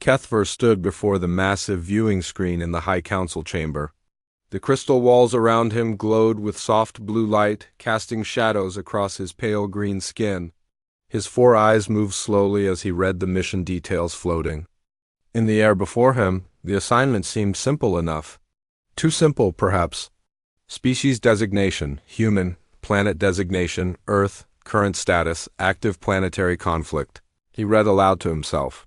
Kethver stood before the massive viewing screen in the High Council chamber. The crystal walls around him glowed with soft blue light, casting shadows across his pale green skin. His 4 eyes moved slowly as he read the mission details floating. In the air before him, the assignment seemed simple enough. Too simple, perhaps. Species designation, human. Planet designation, Earth. Current status, active planetary conflict. He read aloud to himself.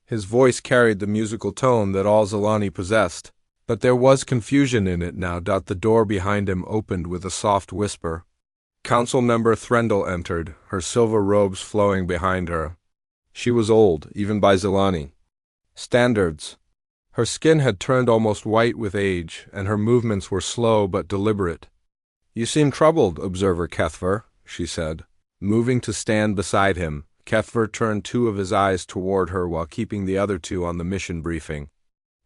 His voice carried the musical tone that all Zilani possessed, but there was confusion in it now. The door behind him opened with a soft whisper. Council member Threndel entered, her silver robes flowing behind her. She was old, even by Zilani standards. Her skin had turned almost white with age, and her movements were slow but deliberate. "You seem troubled, Observer Kethver," she said. Moving to stand beside him, Kethver turned 2 of his eyes toward her while keeping the other 2 on the mission briefing.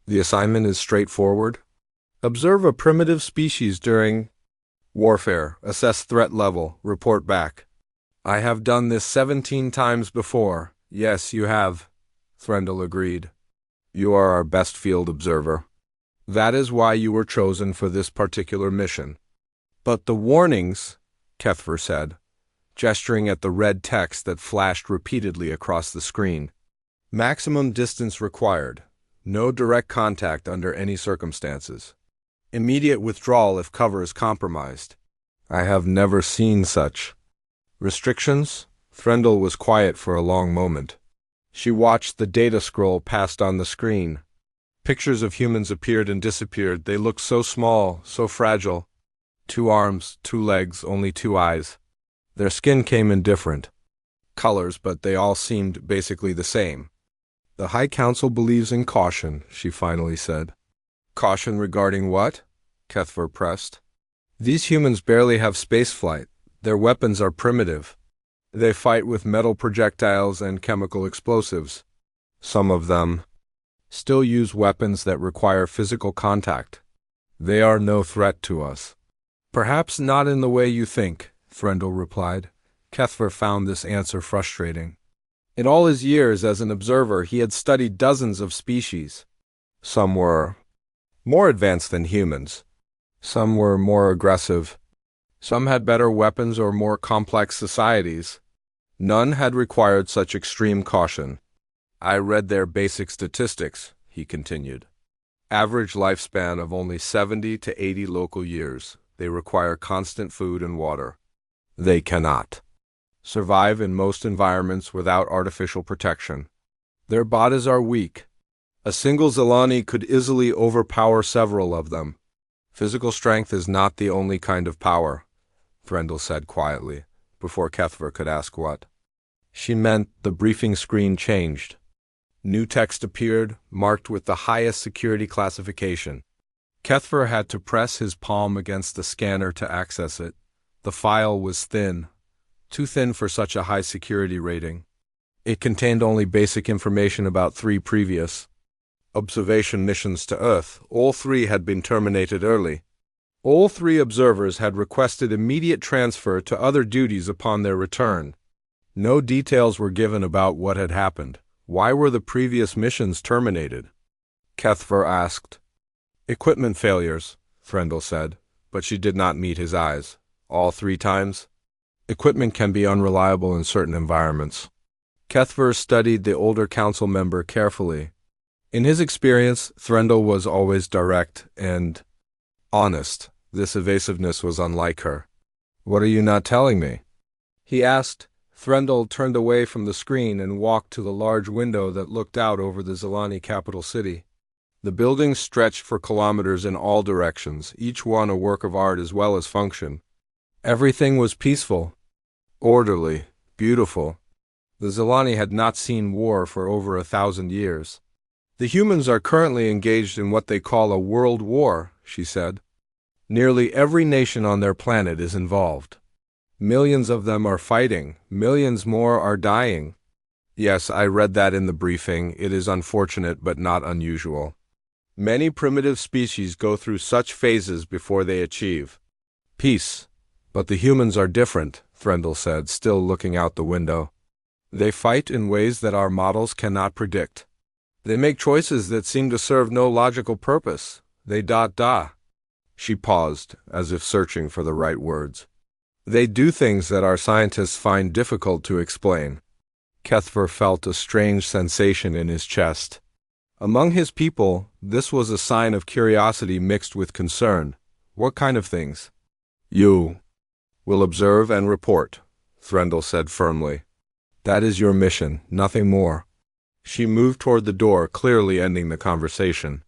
"The assignment is straightforward. Observe a primitive species during warfare, assess threat level, report back." "I have done this 17 times before." "Yes, you have," Threndel agreed. "You are our best field observer. That is why you were chosen for this particular mission." "But the warnings," Kethver said, gesturing at the red text that flashed repeatedly across the screen. "Maximum distance required. No direct contact under any circumstances. Immediate withdrawal if cover is compromised." "I have never seen such." "Restrictions?" Threndel was quiet for a long moment. She watched the data scroll passed on the screen. Pictures of humans appeared and disappeared. They looked so small, so fragile. 2 arms, 2 legs, only 2 eyes. Their skin came in different colors, but they all seemed basically the same. "The High Council believes in caution," she finally said. "Caution regarding what?" Kethver pressed. "These humans barely have spaceflight. Their weapons are primitive. They fight with metal projectiles and chemical explosives. Some of them still use weapons that require physical contact. They are no threat to us." "Perhaps not in the way you think," Threndel replied. Kethver found this answer frustrating. In all his years as an observer, he had studied dozens of species. Some were more advanced than humans. Some were more aggressive. Some had better weapons or more complex societies. None had required such extreme caution. "I read their basic statistics," he continued. "Average lifespan of only 70 to 80 local years. They require constant food and water. They cannot survive in most environments without artificial protection. Their bodies are weak. A single Zilani could easily overpower several of them. Physical strength is not the only kind of power," Threndel said quietly, before Kethver could ask what she meant. The briefing screen changed. New text appeared, marked with the highest security classification. Kethver had to press his palm against the scanner to access it. The file was thin, too thin for such a high security rating. It contained only basic information about 3 previous observation missions to Earth. All 3 had been terminated early. All 3 observers had requested immediate transfer to other duties upon their return. No details were given about what had happened. Why were the previous missions terminated? Kethver asked. "Equipment failures," Threndel said, but she did not meet his eyes. "All 3 times?" "Equipment can be unreliable in certain environments." Kethver studied the older council member carefully. In his experience, Threndel was always direct and honest. This evasiveness was unlike her. "What are you not telling me?" he asked. Threndel turned away from the screen and walked to the large window that looked out over the Zilani capital city. The buildings stretched for kilometers in all directions, each one a work of art as well as function. Everything was peaceful, orderly, beautiful. The Zilani had not seen war for over 1,000 years. "The humans are currently engaged in what they call a world war," she said. "Nearly every nation on their planet is involved. Millions of them are fighting. Millions more are dying." "Yes, I read that in the briefing. It is unfortunate but not unusual. Many primitive species go through such phases before they achieve peace. But the humans are different," Threndel said, still looking out the window. "They fight in ways that our models cannot predict. They make choices that seem to serve no logical purpose. They dot dot. She paused, as if searching for the right words. They do things that our scientists find difficult to explain. Kethver felt a strange sensation in his chest. Among his people, this was a sign of curiosity mixed with concern. What kind of things? You will observe and report, Threndel said firmly. That is your mission, nothing more. She moved toward the door, clearly ending the conversation.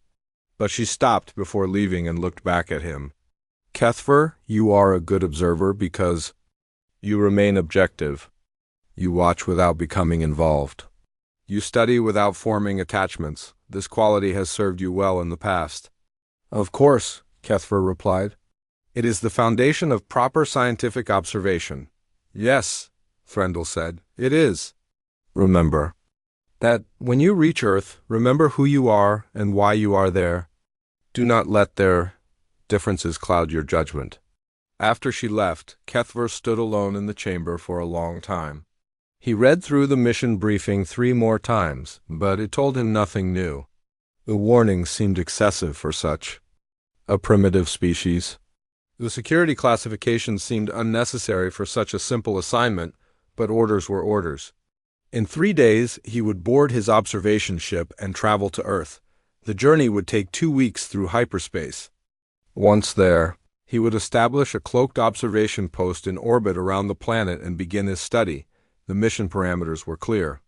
But she stopped before leaving and looked back at him. Kethver, you are a good observer because you remain objective. You watch without becoming involved. You study without forming attachments. This quality has served you well in the past. Of course, Kethver replied. It is the foundation of proper scientific observation. Yes, Threndel said, it is. Remember that when you reach Earth, remember who you are and why you are there. Do not let their differences cloud your judgment. After she left, Kethver stood alone in the chamber for a long time. He read through the mission briefing 3 more times, but it told him nothing new. The warnings seemed excessive for such a primitive species. The security classification seemed unnecessary for such a simple assignment, but orders were orders. In 3 days, he would board his observation ship and travel to Earth. The journey would take 2 weeks through hyperspace. Once there, he would establish a cloaked observation post in orbit around the planet and begin his study. The mission parameters were clear.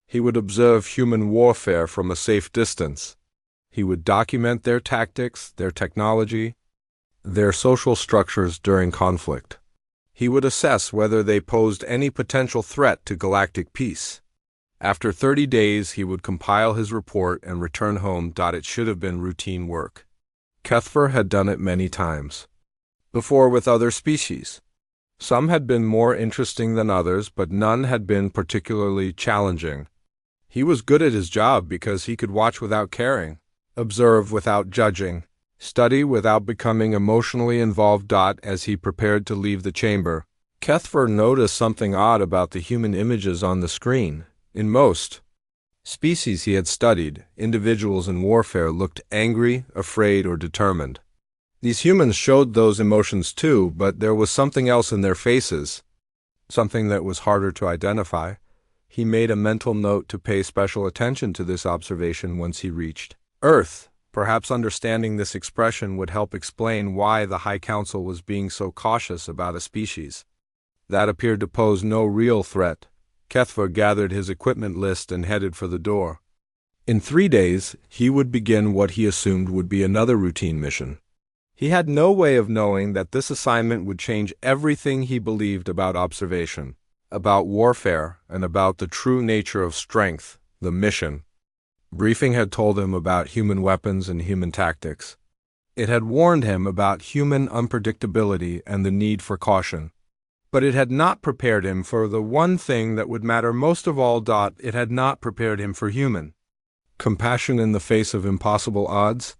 He would observe human warfare from a safe distance. He would document their tactics, their technology, their social structures during conflict. He would assess whether they posed any potential threat to galactic peace. After 30 days, he would compile his report and return home. It should have been routine work. Kethver had done it many times before with other species. Some had been more interesting than others, but none had been particularly challenging. He was good at his job because he could watch without caring, observe without judging, study without becoming emotionally involved. As he prepared to leave the chamber, Kethver noticed something odd about the human images on the screen. In most species he had studied, individuals in warfare looked angry, afraid, or determined. These humans showed those emotions too, but there was something else in their faces, something that was harder to identify. He made a mental note to pay special attention to this observation once he reached Earth. Perhaps understanding this expression would help explain why the High Council was being so cautious about a species that appeared to pose no real threat. Kethver gathered his equipment list and headed for the door. In 3 days, he would begin what he assumed would be another routine mission. He had no way of knowing that this assignment would change everything he believed about observation, about warfare, and about the true nature of strength, the mission. Briefing had told him about human weapons and human tactics. It had warned him about human unpredictability and the need for caution. But it had not prepared him for the one thing that would matter most of all. It had not prepared him for human compassion in the face of impossible odds.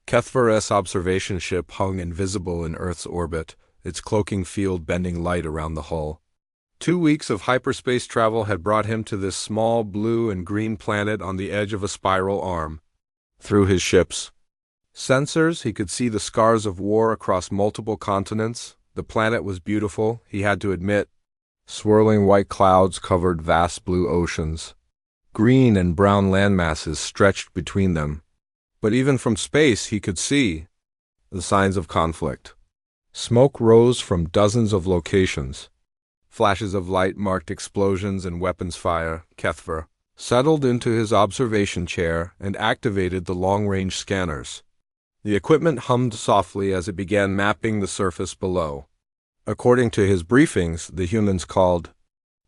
Kethver's observation ship hung invisible in Earth's orbit, its cloaking field bending light around the hull. 2 weeks of hyperspace travel had brought him to this small blue and green planet on the edge of a spiral arm. Through his ship's sensors, he could see the scars of war across multiple continents. The planet was beautiful, he had to admit. Swirling white clouds covered vast blue oceans. Green and brown landmasses stretched between them. But even from space he could see the signs of conflict. Smoke rose from dozens of locations. Flashes of light marked explosions and weapons fire. Kethver settled into his observation chair and activated the long-range scanners. The equipment hummed softly as it began mapping the surface below. According to his briefings, the humans called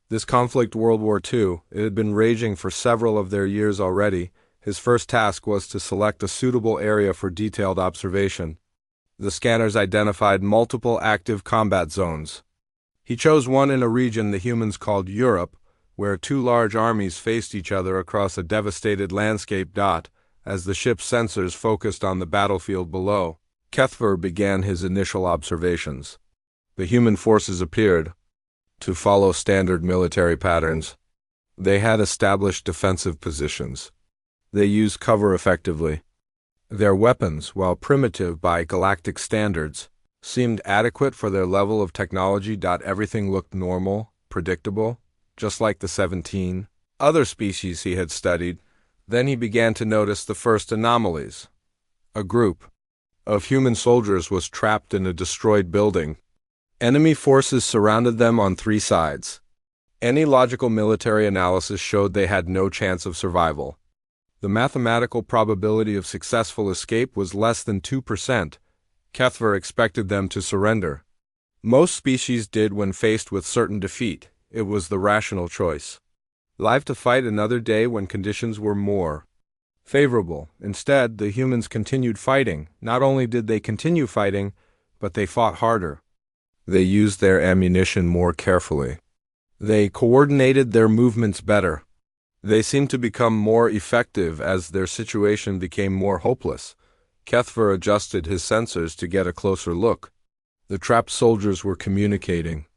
this conflict World War II. It had been raging for several of their years already. His first task was to select a suitable area for detailed observation. The scanners identified multiple active combat zones. He chose one in a region the humans called Europe, where 2 large armies faced each other across a devastated landscape. As the ship's sensors focused on the battlefield below, Kethver began his initial observations. The human forces appeared to follow standard military patterns. They had established defensive positions. They used cover effectively. Their weapons, while primitive by galactic standards, seemed adequate for their level of technology. Everything looked normal, predictable, just like the 17 other species he had studied. Then he began to notice the first anomalies. A group of human soldiers was trapped in a destroyed building. Enemy forces surrounded them on 3 sides. Any logical military analysis showed they had no chance of survival. The mathematical probability of successful escape was less than 2%. Kethver expected them to surrender. Most species did when faced with certain defeat. It was the rational choice. Live to fight another day when conditions were more favorable. Instead, the humans continued fighting. Not only did they continue fighting, but they fought harder. They used their ammunition more carefully. They coordinated their movements better. They seemed to become more effective as their situation became more hopeless. Kethver adjusted his sensors to get a closer look. The trapped soldiers were communicating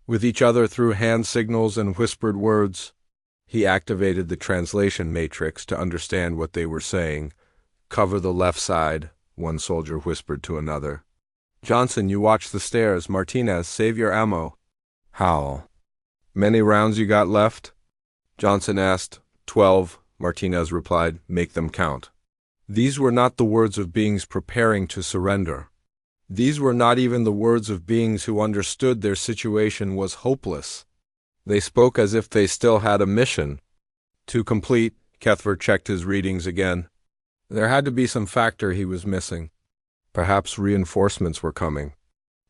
with each other through hand signals and whispered words. He activated the translation matrix to understand what they were saying. "Cover the left side," one soldier whispered to another. "Johnson, you watch the stairs. Martinez, save your ammo." "How many rounds you got left?" Johnson asked. 12, Martinez replied. "Make them count." These were not the words of beings preparing to surrender. These were not even the words of beings who understood their situation was hopeless. They spoke as if they still had a mission to complete. Kethver checked his readings again. There had to be some factor he was missing. Perhaps reinforcements were coming.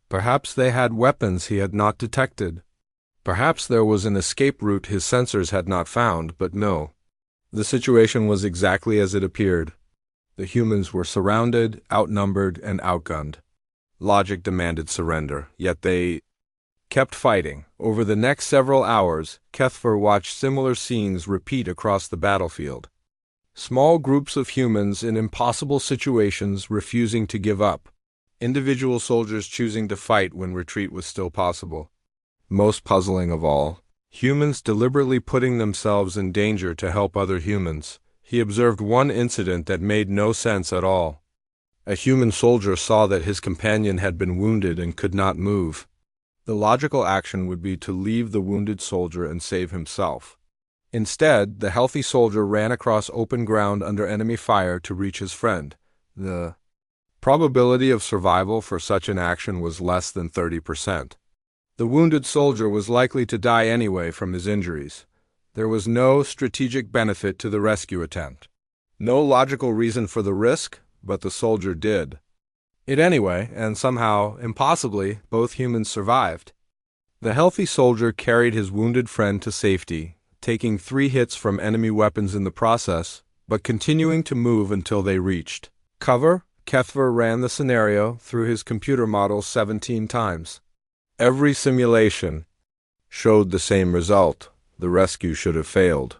Perhaps they had weapons he had not detected. Perhaps there was an escape route his sensors had not found, but no. The situation was exactly as it appeared. The humans were surrounded, outnumbered, and outgunned. Logic demanded surrender, yet they kept fighting. Over the next several hours, Kethver watched similar scenes repeat across the battlefield. Small groups of humans in impossible situations refusing to give up. Individual soldiers choosing to fight when retreat was still possible. Most puzzling of all, humans deliberately putting themselves in danger to help other humans. He observed one incident that made no sense at all. A human soldier saw that his companion had been wounded and could not move. The logical action would be to leave the wounded soldier and save himself. Instead, the healthy soldier ran across open ground under enemy fire to reach his friend. The probability of survival for such an action was less than 30%. The wounded soldier was likely to die anyway from his injuries. There was no strategic benefit to the rescue attempt. No logical reason for the risk, but the soldier did it anyway, and somehow, impossibly, both humans survived. The healthy soldier carried his wounded friend to safety, taking 3 hits from enemy weapons in the process, but continuing to move until they reached cover. Kethver ran the scenario through his computer model 17 times. Every simulation showed the same result. The rescue should have failed.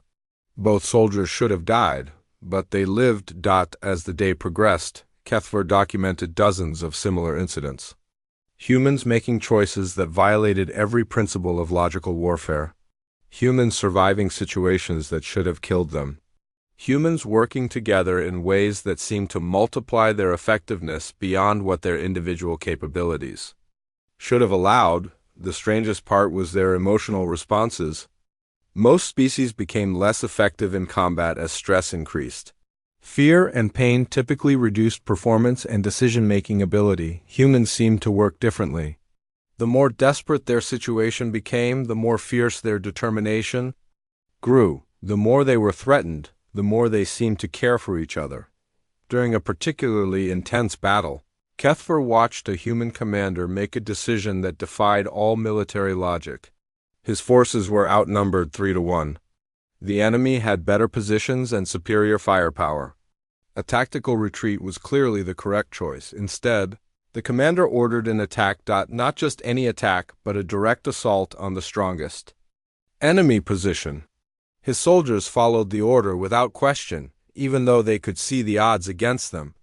Both soldiers should have died, but they lived. As the day progressed, Kethver documented dozens of similar incidents. Humans making choices that violated every principle of logical warfare. Humans surviving situations that should have killed them. Humans working together in ways that seemed to multiply their effectiveness beyond what their individual capabilities should have allowed. The strangest part was their emotional responses. Most species became less effective in combat as stress increased. Fear and pain typically reduced performance and decision-making ability. Humans seemed to work differently. The more desperate their situation became, the more fierce their determination grew. The more they were threatened, the more they seemed to care for each other. During a particularly intense battle, Kethver watched a human commander make a decision that defied all military logic. His forces were outnumbered 3-1. The enemy had better positions and superior firepower. A tactical retreat was clearly the correct choice. Instead, the commander ordered an attack. Not just any attack, but a direct assault on the strongest enemy position. His soldiers followed the order without question, even though they could see the odds against them.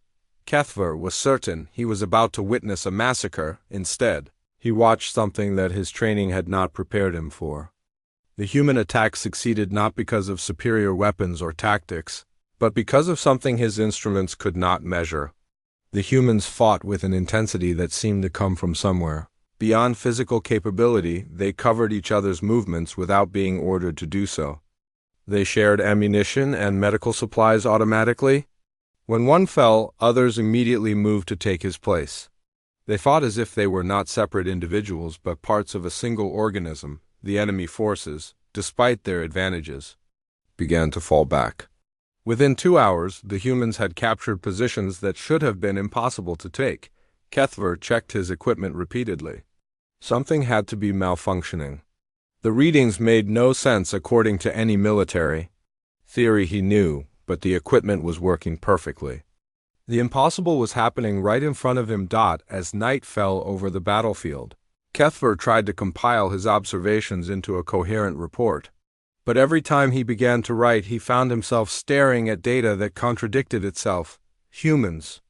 Kethver was certain he was about to witness a massacre. Instead, he watched something that his training had not prepared him for. The human attack succeeded not because of superior weapons or tactics, But because of something his instruments could not measure, the humans fought with an intensity that seemed to come from somewhere. Beyond physical capability, they covered each other's movements without being ordered to do so. They shared ammunition and medical supplies automatically. When one fell, others immediately moved to take his place. They fought as if they were not separate individuals but parts of a single organism. The enemy forces, despite their advantages, began to fall back. Within 2 hours, the humans had captured positions that should have been impossible to take. Kethver checked his equipment repeatedly. Something had to be malfunctioning. The readings made no sense according to any military theory he knew, but the equipment was working perfectly. The impossible was happening right in front of him. As night fell over the battlefield, Kethver tried to compile his observations into a coherent report. But every time he began to write, he found himself staring at data that contradicted itself. Humans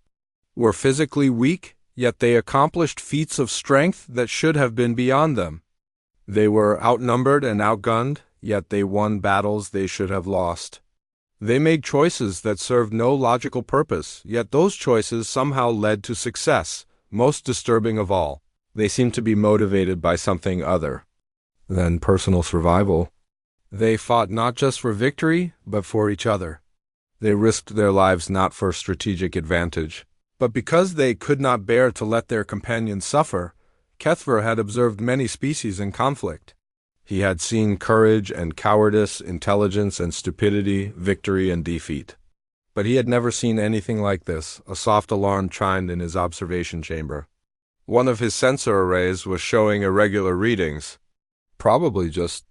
were physically weak, yet they accomplished feats of strength that should have been beyond them. They were outnumbered and outgunned, yet they won battles they should have lost. They made choices that served no logical purpose, yet those choices somehow led to success. Most disturbing of all, they seemed to be motivated by something other than personal survival. They fought not just for victory, but for each other. They risked their lives not for strategic advantage, but because they could not bear to let their companions suffer. Kethver had observed many species in conflict. He had seen courage and cowardice, intelligence and stupidity, victory and defeat. But he had never seen anything like this. A soft alarm chimed in his observation chamber. One of his sensor arrays was showing irregular readings, probably just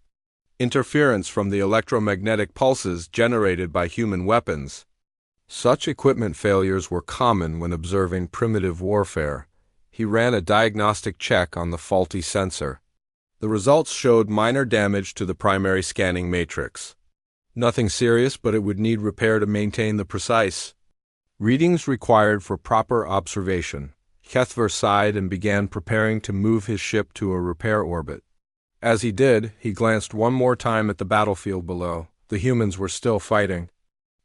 interference from the electromagnetic pulses generated by human weapons. Such equipment failures were common when observing primitive warfare. He ran a diagnostic check on the faulty sensor. The results showed minor damage to the primary scanning matrix. Nothing serious, but it would need repair to maintain the precise readings required for proper observation. Kethver sighed and began preparing to move his ship to a repair orbit. As he did, he glanced one more time at the battlefield below. The humans were still fighting.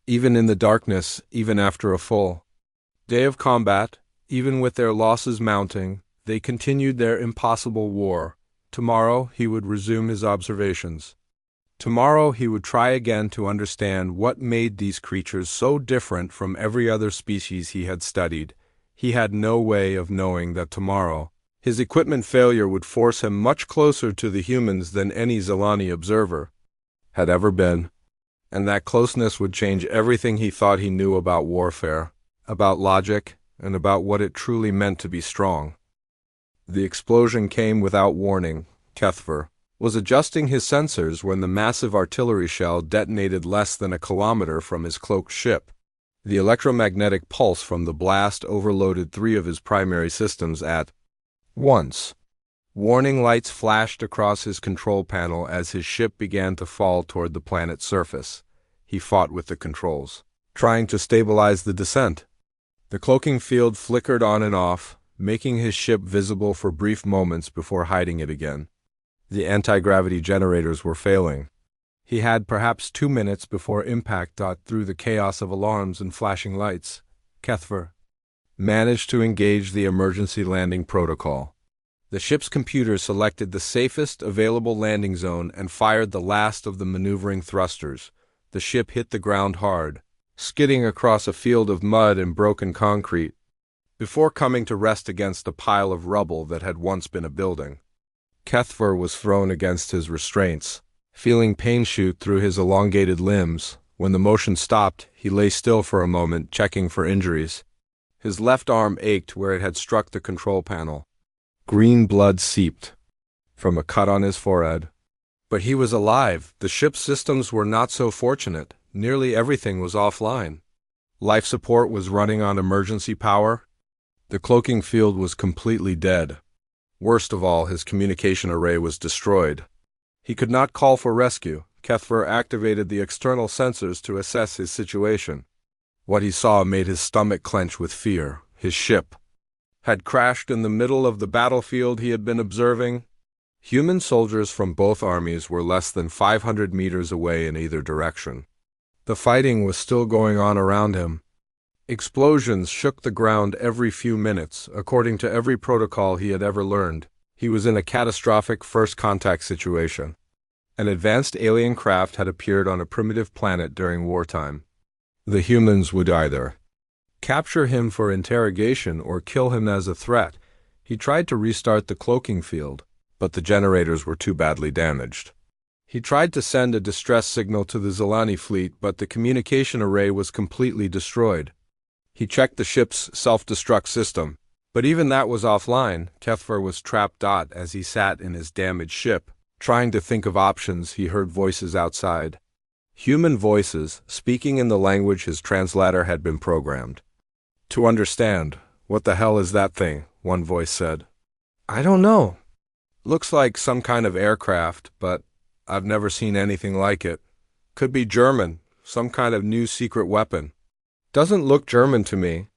Even in the darkness, even after a full day of combat, even with their losses mounting, they continued their impossible war. Tomorrow he would resume his observations. Tomorrow he would try again to understand what made these creatures so different from every other species he had studied. He had no way of knowing that tomorrow his equipment failure would force him much closer to the humans than any Zelani observer had ever been, and that closeness would change everything he thought he knew about warfare, about logic, and about what it truly meant to be strong. The explosion came without warning. Kethver was adjusting his sensors when the massive artillery shell detonated less than a kilometer from his cloaked ship. The electromagnetic pulse from the blast overloaded 3 of his primary systems at once. Warning lights flashed across his control panel as his ship began to fall toward the planet's surface. He fought with the controls, trying to stabilize the descent. The cloaking field flickered on and off, making his ship visible for brief moments before hiding it again. The anti-gravity generators were failing. He had perhaps 2 minutes before impact. Through the chaos of alarms and flashing lights, Kethver managed to engage the emergency landing protocol. The ship's computer selected the safest available landing zone and fired the last of the maneuvering thrusters. The ship hit the ground hard, skidding across a field of mud and broken concrete, before coming to rest against a pile of rubble that had once been a building. Kethver was thrown against his restraints, feeling pain shoot through his elongated limbs. When the motion stopped, he lay still for a moment, checking for injuries. His left arm ached where it had struck the control panel. Green blood seeped from a cut on his forehead. But he was alive. The ship's systems were not so fortunate. Nearly everything was offline. Life support was running on emergency power. The cloaking field was completely dead. Worst of all, his communication array was destroyed. He could not call for rescue. Kethver activated the external sensors to assess his situation. What he saw made his stomach clench with fear. His ship had crashed in the middle of the battlefield he had been observing. Human soldiers from both armies were less than 500 meters away in either direction. The fighting was still going on around him. Explosions shook the ground every few minutes, according to every protocol he had ever learned. He was in a catastrophic first contact situation. An advanced alien craft had appeared on a primitive planet during wartime. The humans would either capture him for interrogation or kill him as a threat. He tried to restart the cloaking field, but the generators were too badly damaged. He tried to send a distress signal to the Zelani fleet, but the communication array was completely destroyed. He checked the ship's self-destruct system, but even that was offline. Kethver was trapped. As he sat in his damaged ship, trying to think of options, he heard voices outside. Human voices, speaking in the language his translator had been programmed to understand. "What the hell is that thing?" one voice said. "I don't know. Looks like some kind of aircraft, but I've never seen anything like it. Could be German, some kind of new secret weapon. Doesn't look German to me.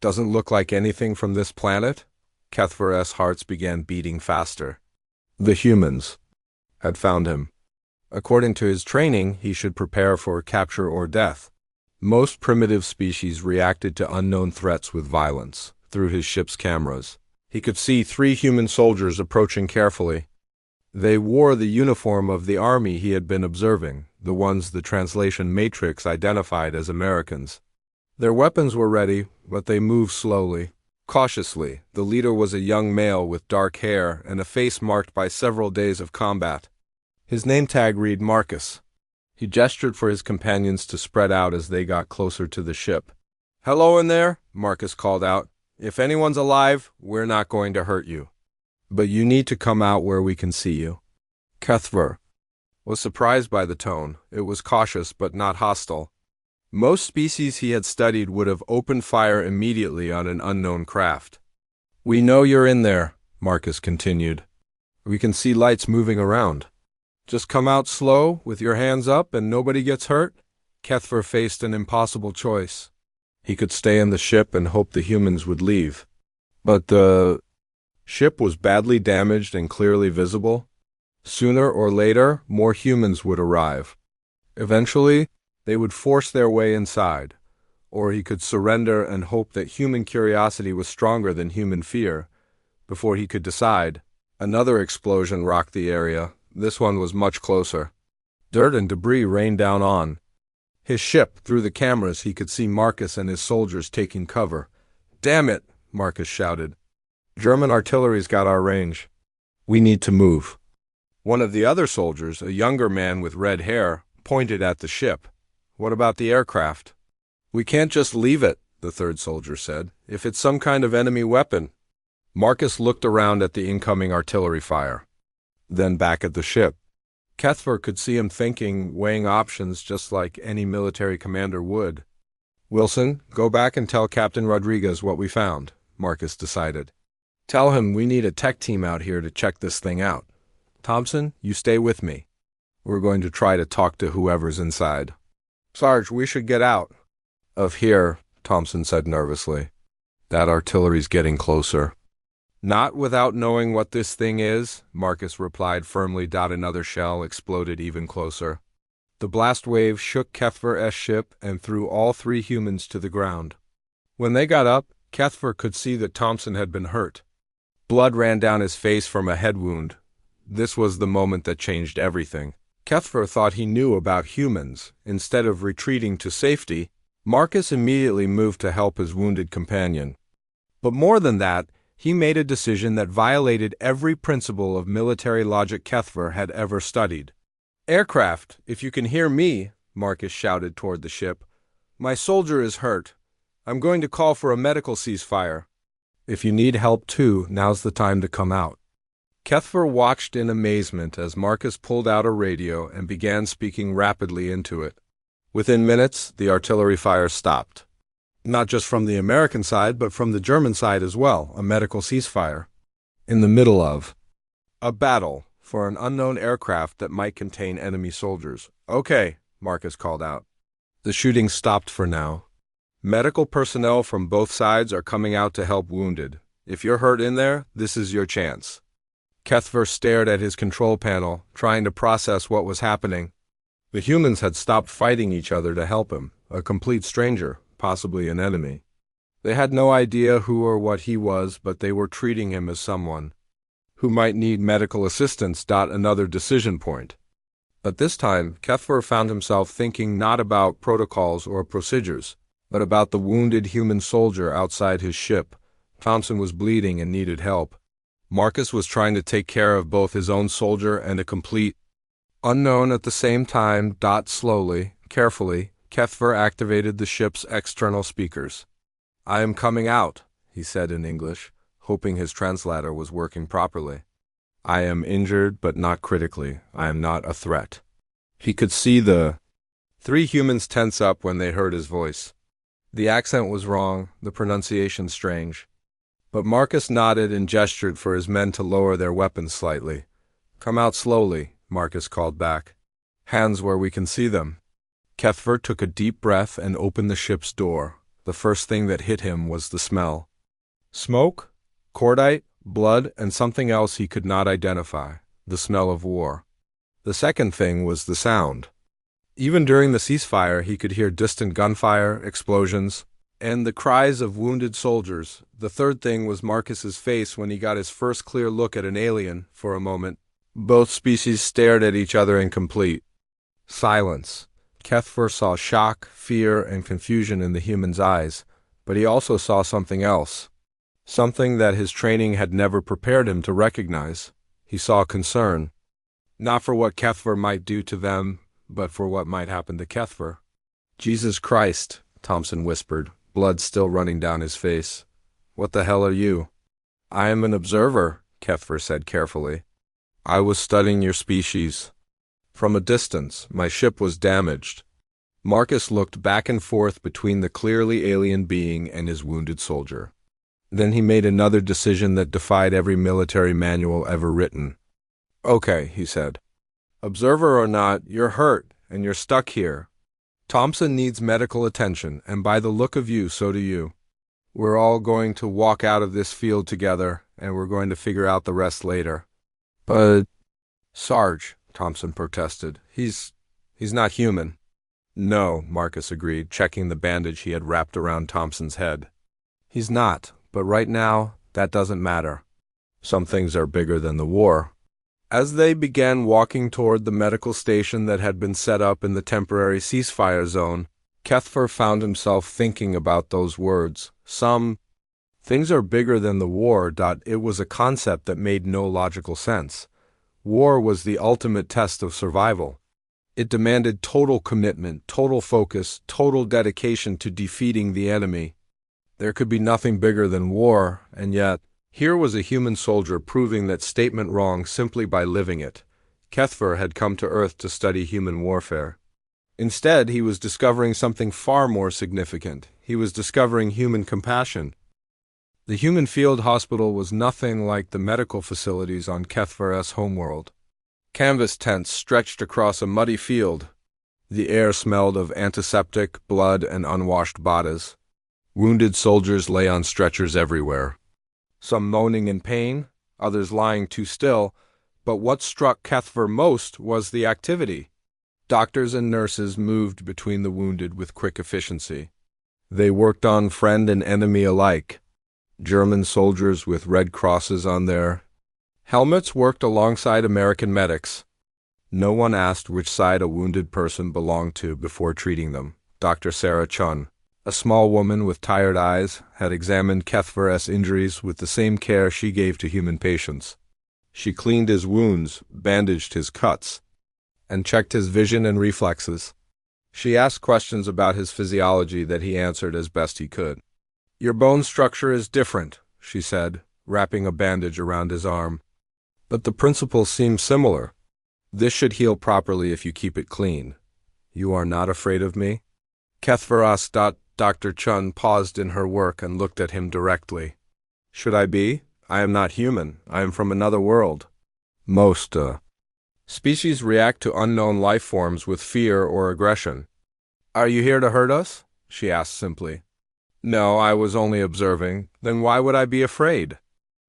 Doesn't look like anything from this planet." Kethver's hearts began beating faster. The humans had found him. According to his training, he should prepare for capture or death. Most primitive species reacted to unknown threats with violence. Through his ship's cameras, he could see 3 human soldiers approaching carefully. They wore the uniform of the army he had been observing, the ones the translation matrix identified as Americans. Their weapons were ready, but they moved slowly, cautiously. The leader was a young male with dark hair and a face marked by several days of combat. His name tag read Marcus. He gestured for his companions to spread out as they got closer to the ship. "Hello in there," Marcus called out. "If anyone's alive, we're not going to hurt you. But you need to come out where we can see you." Kethver was surprised by the tone. It was cautious but not hostile. Most species he had studied would have opened fire immediately on an unknown craft. "We know you're in there," Marcus continued. "We can see lights moving around. Just come out slow, with your hands up, and nobody gets hurt." Kethver faced an impossible choice. He could stay in the ship and hope the humans would leave. But the ship was badly damaged and clearly visible. Sooner or later, more humans would arrive. Eventually, they would force their way inside. Or he could surrender and hope that human curiosity was stronger than human fear. Before he could decide, another explosion rocked the area. This one was much closer. Dirt and debris rained down on his ship. Through the cameras, he could see Marcus and his soldiers taking cover. "Damn it," Marcus shouted. "German artillery's got our range. We need to move." One of the other soldiers, a younger man with red hair, pointed at the ship. "What about the aircraft?" "We can't just leave it," the third soldier said. "If it's some kind of enemy weapon." Marcus looked around at the incoming artillery fire, then back at the ship. Kethver could see him thinking, weighing options just like any military commander would. "Wilson, go back and tell Captain Rodriguez what we found," Marcus decided. "Tell him we need a tech team out here to check this thing out. Thompson, you stay with me. We're going to try to talk to whoever's inside." "Sarge, we should get out of here," Thompson said nervously. "That artillery's getting closer." "Not without knowing what this thing is," Marcus replied firmly. Another shell exploded even closer. The blast wave shook Kethver's ship and threw all 3 humans to the ground. When they got up, Kethver could see that Thompson had been hurt. Blood ran down his face from a head wound. This was the moment that changed everything. Kethver thought he knew about humans. Instead of retreating to safety, Marcus immediately moved to help his wounded companion. But more than that, he made a decision that violated every principle of military logic Kethver had ever studied. "Aircraft, if you can hear me," Marcus shouted toward the ship. "My soldier is hurt. I'm going to call for a medical ceasefire. If you need help too, now's the time to come out." Kethver watched in amazement as Marcus pulled out a radio and began speaking rapidly into it. Within minutes, the artillery fire stopped. Not just from the American side, but from the German side as well, a medical ceasefire. In the middle of a battle for an unknown aircraft that might contain enemy soldiers. "Okay," Marcus called out. "The shooting stopped for now. Medical personnel from both sides are coming out to help wounded. If you're hurt in there, this is your chance." Kethver stared at his control panel, trying to process what was happening. The humans had stopped fighting each other to help him, a complete stranger, possibly an enemy. They had no idea who or what he was, but they were treating him as someone who might need medical assistance. Another decision point. But this time, Kethver found himself thinking not about protocols or procedures, but about the wounded human soldier outside his ship. Thompson was bleeding and needed help. Marcus was trying to take care of both his own soldier and a complete unknown at the same time. Slowly, carefully, Kethver activated the ship's external speakers. "I am coming out," he said in English, hoping his translator was working properly. "I am injured, but not critically. I am not a threat." He could see the three humans tense up when they heard his voice. The accent was wrong, the pronunciation strange. But Marcus nodded and gestured for his men to lower their weapons slightly. "Come out slowly," Marcus called back. "Hands where we can see them." Kethver took a deep breath and opened the ship's door. The first thing that hit him was the smell. Smoke, cordite, blood, and something else he could not identify. The smell of war. The second thing was the sound. Even during the ceasefire, he could hear distant gunfire, explosions, and the cries of wounded soldiers. The third thing was Marcus's face when he got his first clear look at an alien. For a moment, both species stared at each other in complete silence. Kethver saw shock, fear, and confusion in the human's eyes, but he also saw something else. Something that his training had never prepared him to recognize. He saw concern. Not for what Kethver might do to them, but for what might happen to Kethver. "Jesus Christ," Thompson whispered, blood still running down his face. "What the hell are you?" "I am an observer," Kethver said carefully. "I was studying your species. From a distance, my ship was damaged." Marcus looked back and forth between the clearly alien being and his wounded soldier. Then he made another decision that defied every military manual ever written. "Okay," he said. "Observer or not, you're hurt, and you're stuck here. Thompson needs medical attention, and by the look of you, so do you. We're all going to walk out of this field together, and we're going to figure out the rest later." "But, Sarge," Thompson protested, he's not human." "No," Marcus agreed, checking the bandage he had wrapped around Thompson's head. "He's not, but right now, that doesn't matter. Some things are bigger than the war." As they began walking toward the medical station that had been set up in the temporary ceasefire zone, Kethver found himself thinking about those words. Some things are bigger than the war. It was a concept that made no logical sense. War was the ultimate test of survival. It demanded total commitment, total focus, total dedication to defeating the enemy. There could be nothing bigger than war, and yet, here was a human soldier proving that statement wrong simply by living it. Kethver had come to Earth to study human warfare. Instead, he was discovering something far more significant. He was discovering human compassion. The human field hospital was nothing like the medical facilities on Kethver's homeworld. Canvas tents stretched across a muddy field. The air smelled of antiseptic, blood, and unwashed bodies. Wounded soldiers lay on stretchers everywhere. Some moaning in pain, others lying too still, but what struck Kethver most was the activity. Doctors and nurses moved between the wounded with quick efficiency. They worked on friend and enemy alike. German soldiers with red crosses on their helmets worked alongside American medics. No one asked which side a wounded person belonged to before treating them. Dr. Sarah Chun, a small woman with tired eyes, had examined Kethver's injuries with the same care she gave to human patients. She cleaned his wounds, bandaged his cuts, and checked his vision and reflexes. She asked questions about his physiology that he answered as best he could. "Your bone structure is different," she said, wrapping a bandage around his arm. "But the principles seem similar. This should heal properly if you keep it clean. You are not afraid of me?" Kethver asked. Dr. Chun paused in her work and looked at him directly. "Should I be? I am not human. I am from another world. Most species react to unknown life forms with fear or aggression." "Are you here to hurt us?" she asked simply. "No, I was only observing. Then why would I be afraid?"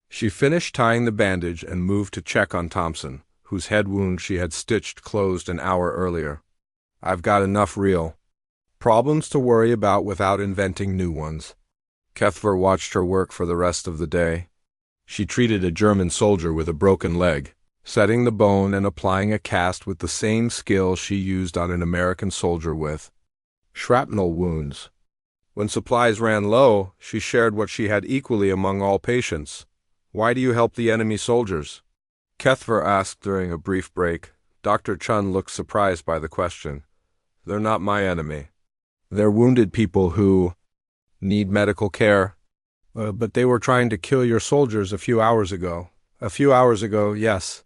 She finished tying the bandage and moved to check on Thompson, whose head wound she had stitched closed an hour earlier. I've got enough real problems to worry about without inventing new ones. Kethver watched her work for the rest of the day. She treated a German soldier with a broken leg, setting the bone and applying a cast with the same skill she used on an American soldier with shrapnel wounds. When supplies ran low, she shared what she had equally among all patients. "Why do you help the enemy soldiers?" Kethver asked during a brief break. Dr. Chun looked surprised by the question. "They're not my enemy. They're wounded people who need medical care." But they were trying to kill your soldiers a few hours ago." "A few hours ago, yes.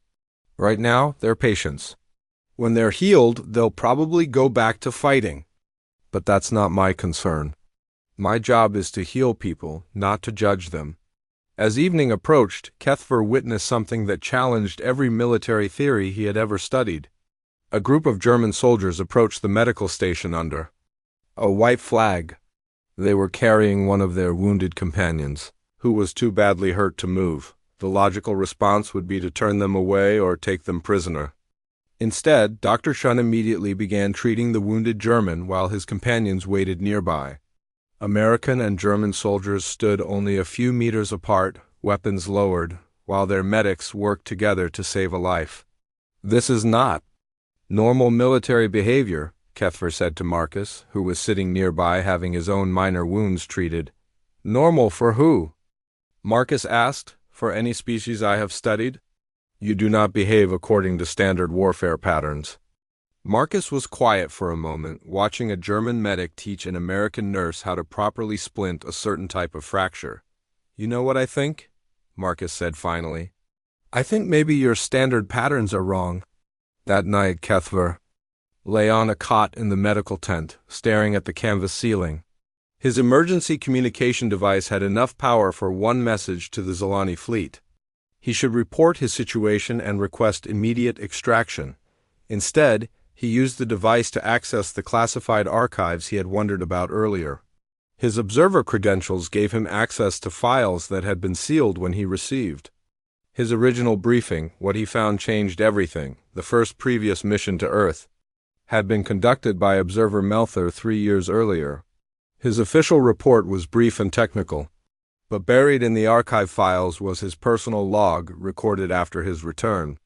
Right now, they're patients. When they're healed, they'll probably go back to fighting. But that's not my concern. My job is to heal people, not to judge them." As evening approached, Kethver witnessed something that challenged every military theory he had ever studied. A group of German soldiers approached the medical station under a white flag. They were carrying one of their wounded companions, who was too badly hurt to move. The logical response would be to turn them away or take them prisoner. Instead, Dr. Shun immediately began treating the wounded German while his companions waited nearby. American and German soldiers stood only a few meters apart, weapons lowered, while their medics worked together to save a life. "This is not normal military behavior," Kethver said to Marcus, who was sitting nearby having his own minor wounds treated. "Normal for who?" Marcus asked. "For any species I have studied. You do not behave according to standard warfare patterns." Marcus was quiet for a moment, watching a German medic teach an American nurse how to properly splint a certain type of fracture. "You know what I think?" Marcus said finally. "I think maybe your standard patterns are wrong." That night, Kethver lay on a cot in the medical tent, staring at the canvas ceiling. His emergency communication device had enough power for one message to the Zolani fleet. He should report his situation and request immediate extraction. Instead, he used the device to access the classified archives he had wondered about earlier. His observer credentials gave him access to files that had been sealed when he received his original briefing. What he found changed everything. The first previous mission to Earth had been conducted by Observer Melther 3 years earlier. His official report was brief and technical, but buried in the archive files was his personal log recorded after his return.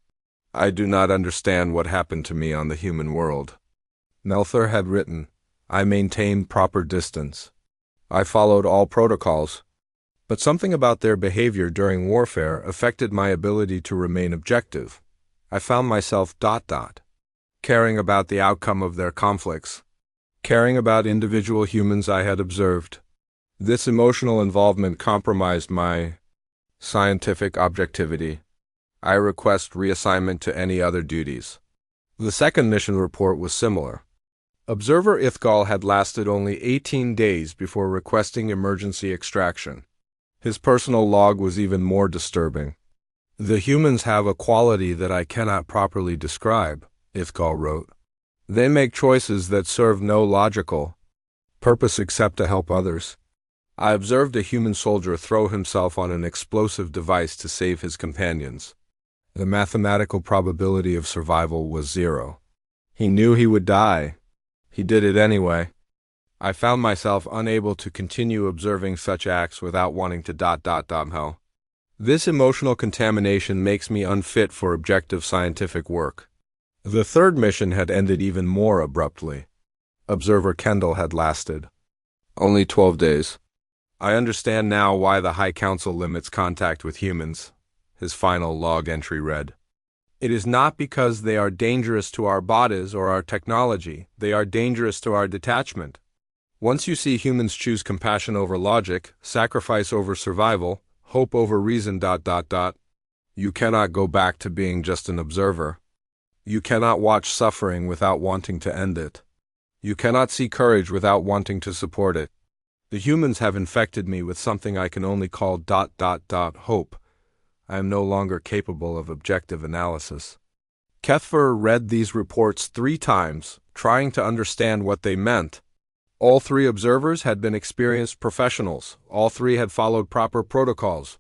"I do not understand what happened to me on the human world," Melther had written. "I maintained proper distance. I followed all protocols. But something about their behavior during warfare affected my ability to remain objective. I found myself ... caring about the outcome of their conflicts, caring about individual humans I had observed. This emotional involvement compromised my scientific objectivity. I request reassignment to any other duties." The second mission report was similar. Observer Ithgal had lasted only 18 days before requesting emergency extraction. His personal log was even more disturbing. "The humans have a quality that I cannot properly describe," Ithgal wrote. "They make choices that serve no logical purpose except to help others. I observed a human soldier throw himself on an explosive device to save his companions. The mathematical probability of survival was 0. He knew he would die. He did it anyway. I found myself unable to continue observing such acts without wanting to ... How? This emotional contamination makes me unfit for objective scientific work." The third mission had ended even more abruptly. Observer Kendall had lasted only 12 days. "I understand now why the High Council limits contact with humans," his final log entry read. "It is not because they are dangerous to our bodies or our technology. They are dangerous to our detachment. Once you see humans choose compassion over logic, sacrifice over survival, hope over reason ... you cannot go back to being just an observer. You cannot watch suffering without wanting to end it. You cannot see courage without wanting to support it. The humans have infected me with something I can only call ... hope. I am no longer capable of objective analysis." Kethver read these reports 3 times, trying to understand what they meant. All 3 observers had been experienced professionals. All 3 had followed proper protocols.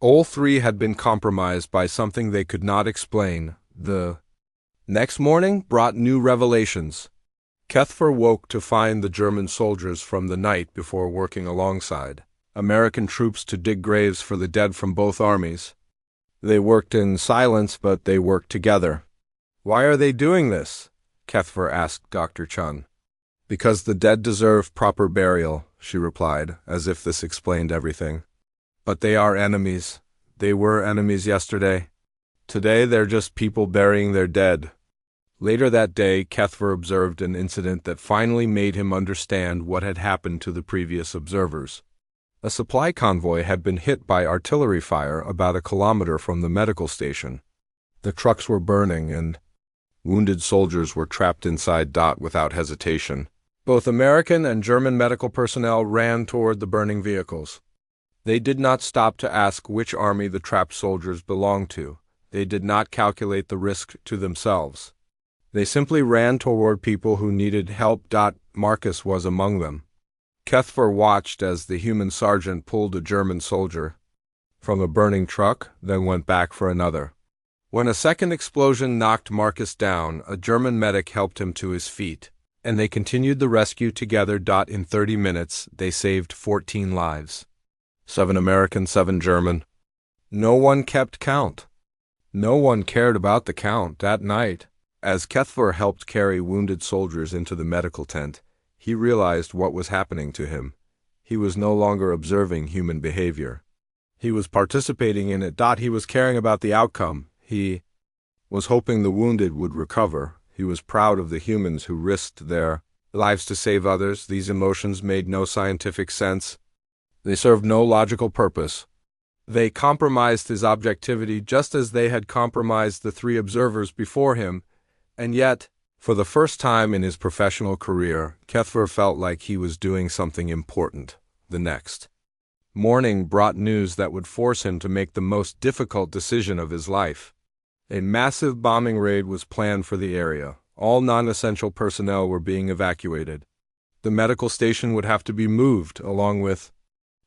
All 3 had been compromised by something they could not explain. The next morning brought new revelations. Kethfer woke to find the German soldiers from the night before working alongside American troops to dig graves for the dead from both armies. They worked in silence, but they worked together. "Why are they doing this?" Kethfer asked Dr. Chun. "Because the dead deserve proper burial," she replied, as if this explained everything. "But they are enemies. They were enemies yesterday. Today they're just people burying their dead." Later that day, Kethfer observed an incident that finally made him understand what had happened to the previous observers. A supply convoy had been hit by artillery fire about a kilometer from the medical station. The trucks were burning, and wounded soldiers were trapped inside. Without hesitation, both American and German medical personnel ran toward the burning vehicles. They did not stop to ask which army the trapped soldiers belonged to. They did not calculate the risk to themselves. They simply ran toward people who needed help. Marcus was among them. Kethfer watched as the human sergeant pulled a German soldier from a burning truck, then went back for another. When a second explosion knocked Marcus down, a German medic helped him to his feet, and they continued the rescue together. In 30 minutes, they saved 14 lives. 7 American, 7 German. No one kept count. No one cared about the count that night. As Kethfer helped carry wounded soldiers into the medical tent, he realized what was happening to him. He was no longer observing human behavior. He was participating in it. He was caring about the outcome. He was hoping the wounded would recover. He was proud of the humans who risked their lives to save others. These emotions made no scientific sense. They served no logical purpose. They compromised his objectivity just as they had compromised the 3 observers before him, and yet, for the first time in his professional career, Kethfer felt like he was doing something important. The next morning brought news that would force him to make the most difficult decision of his life. A massive bombing raid was planned for the area. All non-essential personnel were being evacuated. The medical station would have to be moved, along with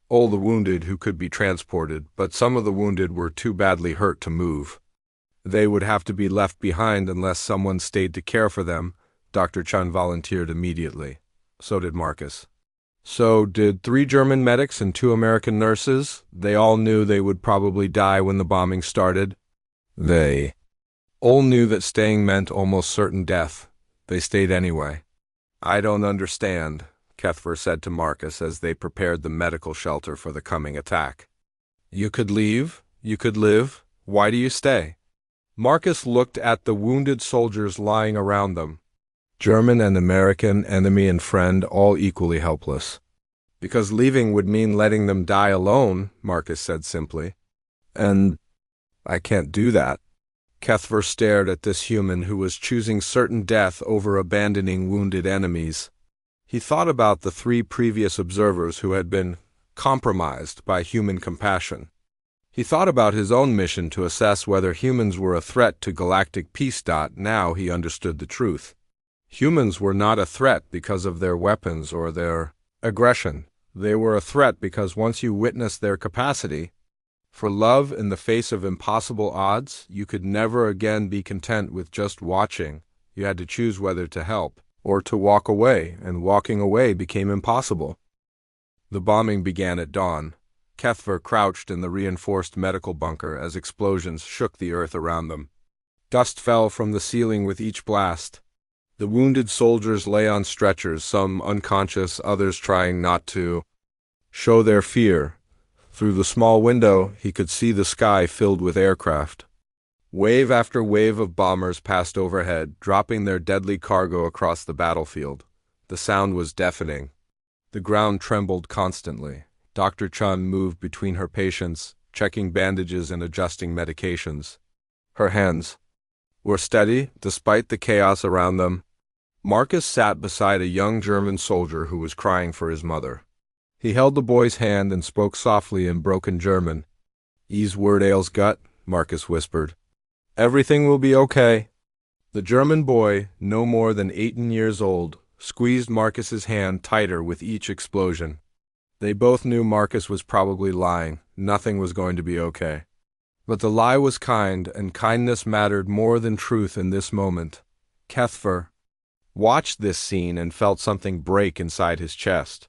all the wounded who could be transported, but some of the wounded were too badly hurt to move. They would have to be left behind unless someone stayed to care for them. Dr. Chun volunteered immediately. So did Marcus. So did 3 German medics and 2 American nurses. They all knew they would probably die when the bombing started. They all knew that staying meant almost certain death. They stayed anyway. "I don't understand," Kethfer said to Marcus as they prepared the medical shelter for the coming attack. "You could leave. You could live. Why do you stay?" Marcus looked at the wounded soldiers lying around them. German and American, enemy and friend, all equally helpless. "Because leaving would mean letting them die alone," Marcus said simply. "And I can't do that." Kethfer stared at this human who was choosing certain death over abandoning wounded enemies. He thought about the 3 previous observers who had been compromised by human compassion. He thought about his own mission to assess whether humans were a threat to galactic peace. Now he understood the truth. Humans were not a threat because of their weapons or their aggression. They were a threat because once you witnessed their capacity for love in the face of impossible odds, you could never again be content with just watching. You had to choose whether to help or to walk away, and walking away became impossible. The bombing began at dawn. Kethfer crouched in the reinforced medical bunker as explosions shook the earth around them. Dust fell from the ceiling with each blast. The wounded soldiers lay on stretchers, some unconscious, others trying not to show their fear. Through the small window, he could see the sky filled with aircraft. Wave after wave of bombers passed overhead, dropping their deadly cargo across the battlefield. The sound was deafening. The ground trembled constantly. Dr. Chun moved between her patients, checking bandages and adjusting medications. Her hands were steady, despite the chaos around them. Marcus sat beside a young German soldier who was crying for his mother. He held the boy's hand and spoke softly in broken German. "Ease word ails gut," Marcus whispered. "Everything will be okay." The German boy, no more than 18 years old, squeezed Marcus's hand tighter with each explosion. They both knew Marcus was probably lying. Nothing was going to be okay. But the lie was kind, and kindness mattered more than truth in this moment. Kethfer watched this scene and felt something break inside his chest.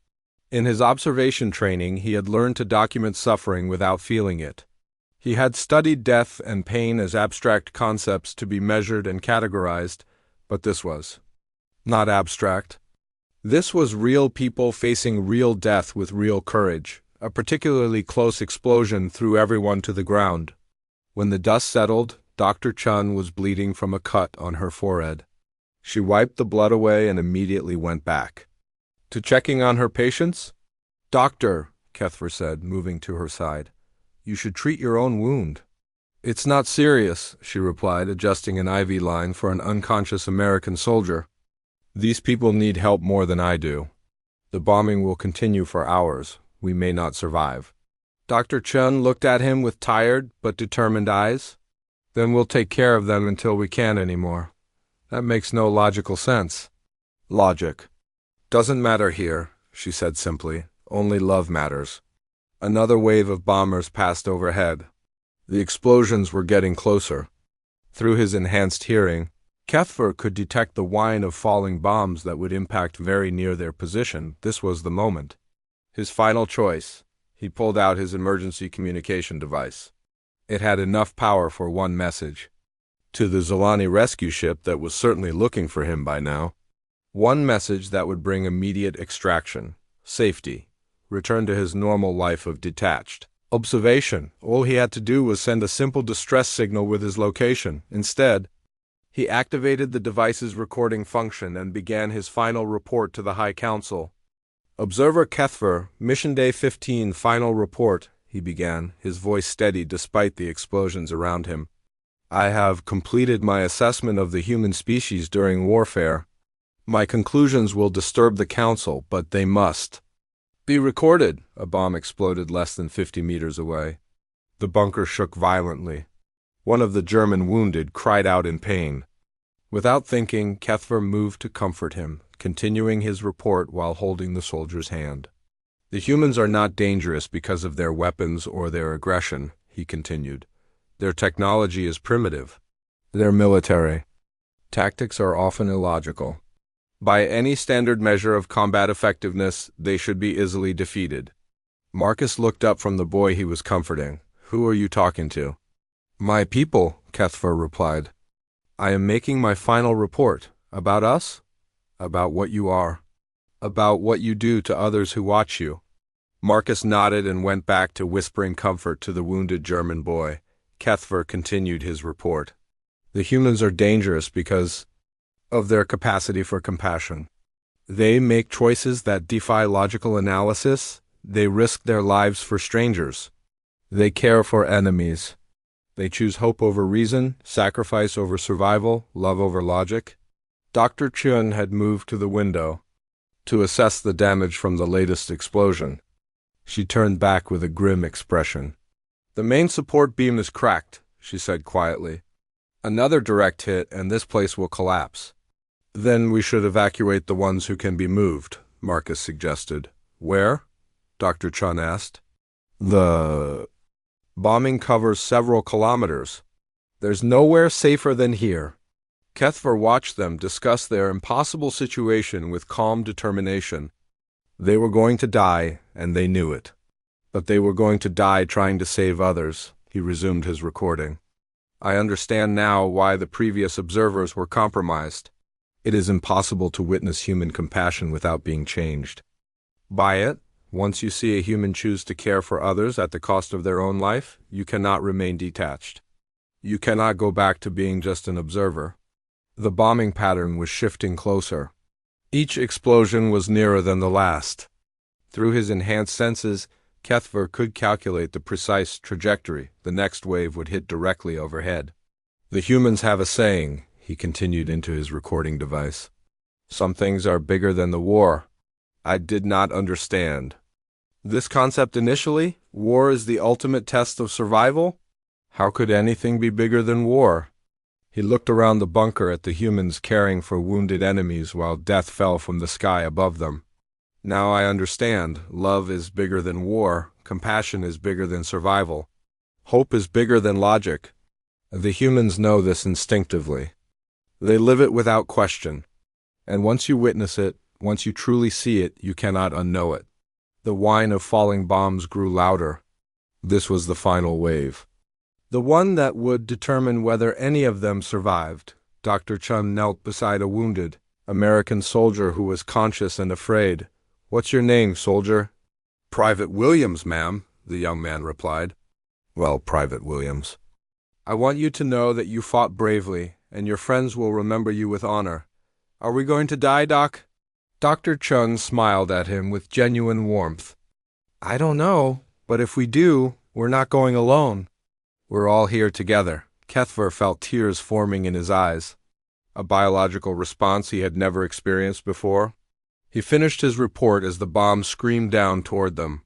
In his observation training, he had learned to document suffering without feeling it. He had studied death and pain as abstract concepts to be measured and categorized, but this was not abstract. This was real people facing real death with real courage. A particularly close explosion threw everyone to the ground. When the dust settled, Dr. Chun was bleeding from a cut on her forehead. She wiped the blood away and immediately went back to checking on her patients. "Doctor," Kethver said, moving to her side, "you should treat your own wound." "It's not serious," she replied, adjusting an IV line for an unconscious American soldier. "These people need help more than I do. The bombing will continue for hours. We may not survive." Dr. Chun looked at him with tired but determined eyes. "Then we'll take care of them until we can't anymore." "That makes no logical sense." "Logic doesn't matter here," she said simply. "Only love matters." Another wave of bombers passed overhead. The explosions were getting closer. Through his enhanced hearing, Kethver could detect the whine of falling bombs that would impact very near their position. This was the moment. His final choice. He pulled out his emergency communication device. It had enough power for one message. To the Zolani rescue ship that was certainly looking for him by now. One message that would bring immediate extraction, safety, return to his normal life of detached observation. All he had to do was send a simple distress signal with his location. Instead, he activated the device's recording function and began his final report to the High Council. "Observer Kethver, Mission Day 15, final report," he began, his voice steady despite the explosions around him. "I have completed my assessment of the human species during warfare. My conclusions will disturb the Council, but they must be recorded." A bomb exploded less than 50 meters away. The bunker shook violently. One of the German wounded cried out in pain. Without thinking, Kethver moved to comfort him, continuing his report while holding the soldier's hand. "The humans are not dangerous because of their weapons or their aggression," he continued. "Their technology is primitive. Their military tactics are often illogical. By any standard measure of combat effectiveness, they should be easily defeated." Marcus looked up from the boy he was comforting. "Who are you talking to?" "My people," Kethver replied. "I am making my final report. About us? About what you are. About what you do to others who watch you." Marcus nodded and went back to whispering comfort to the wounded German boy. Kethver continued his report. "The humans are dangerous because of their capacity for compassion. They make choices that defy logical analysis. They risk their lives for strangers. They care for enemies. They choose hope over reason, sacrifice over survival, love over logic." Dr. Chun had moved to the window to assess the damage from the latest explosion. She turned back with a grim expression. "The main support beam is cracked," she said quietly. "Another direct hit and this place will collapse." "Then we should evacuate the ones who can be moved," Marcus suggested. "Where?" Dr. Chun asked. "The bombing covers several kilometers. There's nowhere safer than here." Kethver watched them discuss their impossible situation with calm determination. They were going to die, and they knew it. But they were going to die trying to save others. He resumed his recording. "I understand now why the previous observers were compromised. It is impossible to witness human compassion without being changed by it. Once you see a human choose to care for others at the cost of their own life, you cannot remain detached. You cannot go back to being just an observer." The bombing pattern was shifting closer. Each explosion was nearer than the last. Through his enhanced senses, Kethver could calculate the precise trajectory. The next wave would hit directly overhead. "The humans have a saying," he continued into his recording device. "Some things are bigger than the war." I did not understand this concept initially. War is the ultimate test of survival? How could anything be bigger than war? He looked around the bunker at the humans caring for wounded enemies while death fell from the sky above them. "Now I understand. Love is bigger than war. Compassion is bigger than survival. Hope is bigger than logic. The humans know this instinctively. They live it without question. And once you witness it, once you truly see it, you cannot unknow it. The whine of falling bombs grew louder. This was the final wave. The one that would determine whether any of them survived. Dr. Chun knelt beside a wounded American soldier who was conscious and afraid. "What's your name, soldier?" "Private Williams, ma'am," the young man replied. "Well, Private Williams, I want you to know that you fought bravely, and your friends will remember you with honor. Are we going to die, Doc?" Dr. Chung smiled at him with genuine warmth. "I don't know, but if we do, we're not going alone. We're all here together." Kethver felt tears forming in his eyes, a biological response he had never experienced before. He finished his report as the bomb screamed down toward them.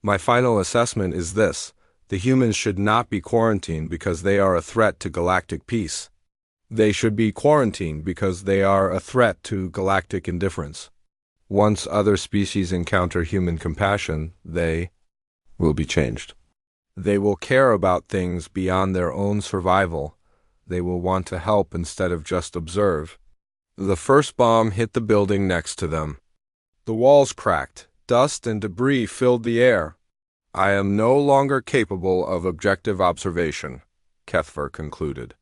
"My final assessment is this. The humans should not be quarantined because they are a threat to galactic peace. They should be quarantined because they are a threat to galactic indifference. Once other species encounter human compassion, they will be changed. They will care about things beyond their own survival. They will want to help instead of just observe." The first bomb hit the building next to them. The walls cracked. Dust and debris filled the air. "I am no longer capable of objective observation," Kethver concluded.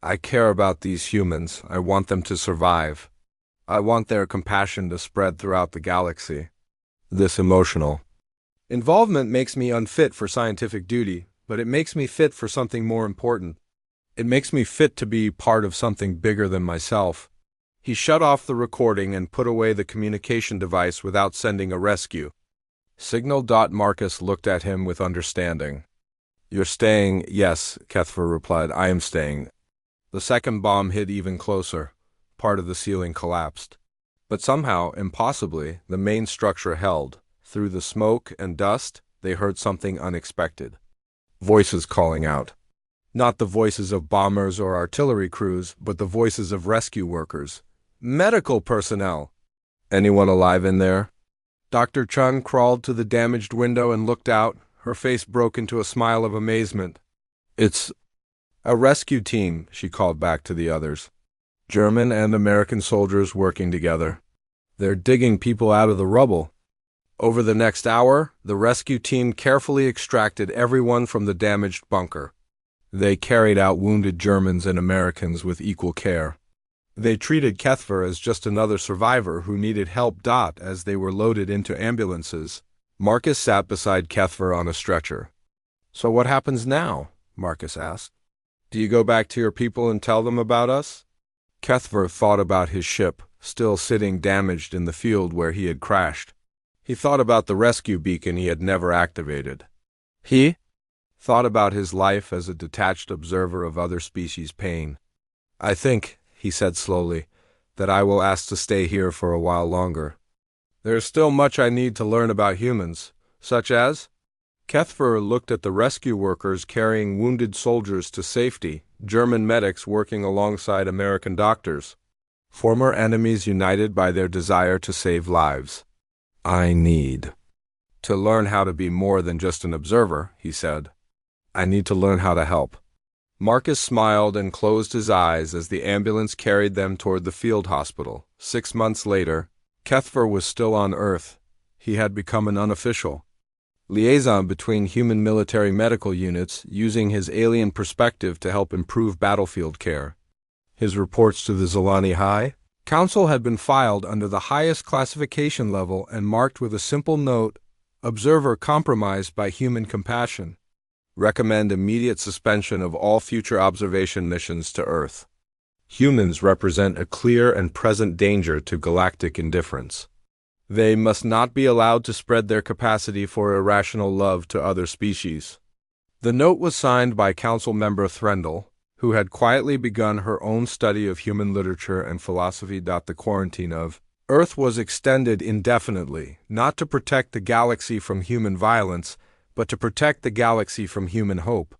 "I care about these humans. I want them to survive. I want their compassion to spread throughout the galaxy." This emotional involvement makes me unfit for scientific duty, but it makes me fit for something more important. It makes me fit to be part of something bigger than myself. He shut off the recording and put away the communication device without sending a rescue. Signal. Marcus looked at him with understanding. "You're staying?" "Yes," Kethver replied. "I am staying." The second bomb hit even closer. Part of the ceiling collapsed. But somehow, impossibly, the main structure held. Through the smoke and dust, they heard something unexpected. Voices calling out. Not the voices of bombers or artillery crews, but the voices of rescue workers. Medical personnel. "Anyone alive in there?" Dr. Chung crawled to the damaged window and looked out. Her face broke into a smile of amazement. "It's a rescue team," she called back to the others. "German and American soldiers working together. They're digging people out of the rubble." Over the next hour, the rescue team carefully extracted everyone from the damaged bunker. They carried out wounded Germans and Americans with equal care. They treated Kethver as just another survivor who needed help. As they were loaded into ambulances, Marcus sat beside Kethver on a stretcher. "So what happens now?" Marcus asked. "Do you go back to your people and tell them about us?" Kethver thought about his ship, still sitting damaged in the field where he had crashed. He thought about the rescue beacon he had never activated. He thought about his life as a detached observer of other species' pain. "I think," he said slowly, "that I will ask to stay here for a while longer. There is still much I need to learn about humans, such as—" Kethver looked at the rescue workers carrying wounded soldiers to safety, German medics working alongside American doctors. Former enemies united by their desire to save lives. "I need to learn how to be more than just an observer," he said. "I need to learn how to help." Marcus smiled and closed his eyes as the ambulance carried them toward the field hospital. 6 months later, Kethver was still on Earth. He had become an unofficial liaison between human military medical units, using his alien perspective to help improve battlefield care. His reports to the Zolani High Council had been filed under the highest classification level and marked with a simple note, "Observer compromised by human compassion. Recommend immediate suspension of all future observation missions to Earth. Humans represent a clear and present danger to galactic indifference. They must not be allowed to spread their capacity for irrational love to other species." The note was signed by Council member Threndel, who had quietly begun her own study of human literature and philosophy. The quarantine of Earth was extended indefinitely, not to protect the galaxy from human violence, but to protect the galaxy from human hope.